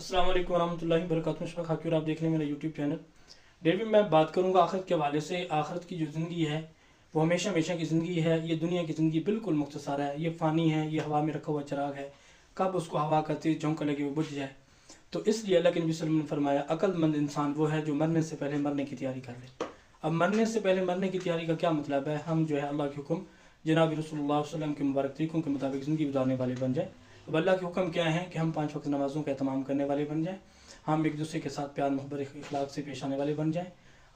अस्सलाम वालेकुम वरहमतुल्लाहि वबरकातुहू। मैं खाकी और आप देख रहे हैं मेरा यूट्यूब चैनल। डेवी मैं बात करूंगा आखिरत के हवाले से। आखिरत की जो ज़िंदगी है वो हमेशा हमेशा की ज़िंदगी है। ये दुनिया की ज़िंदगी बिल्कुल मुख्तसर है, ये फ़ानी है, ये हवा में रखा हुआ चिराग है, कब उसको हवा का तेज़ झोंका लगे वो बुझ जाए। तो इसलिए अल्लाह के नबी सल्लल्लाहु अलैहि वसल्लम ने फरमाया, अक्लमंद इंसान वो है जो मरने से पहले मरने की तैयारी कर ले। अब मरने से पहले मरने की तैयारी का क्या मतलब है? हम जो है अल्लाह के हुक्म जनाब रसूलुल्लाह सल्लल्लाहु अलैहि वसल्लम के मुबारक तरीक़ों के मुताबिक ज़िंदगी गुजारने वाले बन जाए। अब अल्लाह के हुक्म क्या है कि हम 5 वक्त नमाज़ों का एहतमाम करने वाले बन जाएँ, हम एक दूसरे के साथ प्यार मोहब्बत इखलाक से पेश आने वाले बन जाएँ,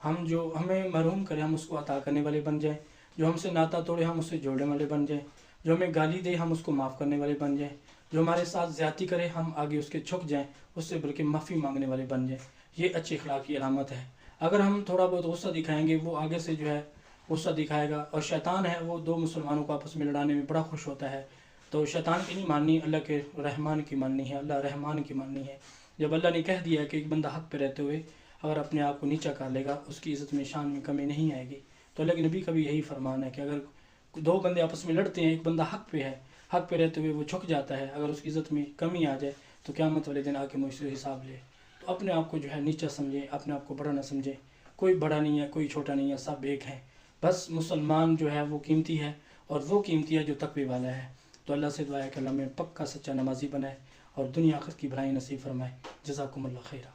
हम जो हमें मरहूम करे हम उसको अता करने वाले बन जाएँ, जो हमसे नाता तोड़े हम उससे जोड़ने वाले बन जाएँ, जो हमें गाली दे हम उसको माफ़ करने वाले बन जाएँ, जो हमारे साथ ज़्यादती करे हम आगे उसके झुक जाएँ, उससे बल्कि माफ़ी मांगने वाले बन जाएँ। ये अच्छी अखलाक की अलामत है। अगर हम थोड़ा बहुत गुस्सा दिखाएंगे, वो आगे से जो है गुस्सा दिखाएगा। और शैतान है वो दो मुसलमानों को आपस में लड़ाने में बड़ा खुश होता है। तो शैतान की नहीं माननी, अल्लाह के रहमान की माननी है, अल्लाह रहमान की माननी है। जब अल्लाह ने कह दिया कि एक बंदा हक़ पे रहते हुए अगर अपने आप को नीचा कर लेगा, उसकी इज़्ज़त में शान में कमी नहीं आएगी। तो अल्लाह के नबी का भी यही फरमान है कि अगर दो बंदे आपस में लड़ते हैं, एक बंदा हक़ पे है, हक़ पे रहते हुए वो झुक जाता है, अगर उसकी इज़्ज़त में कमी आ जाए तो क़यामत वाले दिन आके मुझसे हिसाब ले। तो अपने आप को जो है नीचा समझे, अपने आप को बड़ा ना समझे। कोई बड़ा नहीं है, कोई छोटा नहीं है, सब एक हैं। बस मुसलमान जो है वो कीमती है, और वो कीमती है जो तक़वे वाला है। तो अल्लाह से दुआ है कि अल्लाह में पक्का सच्चा नमाजी बनाए और दुनिया आखिरत की भलाई नसीब फरमाए। जज़ाकुमुल्लाह खैरा।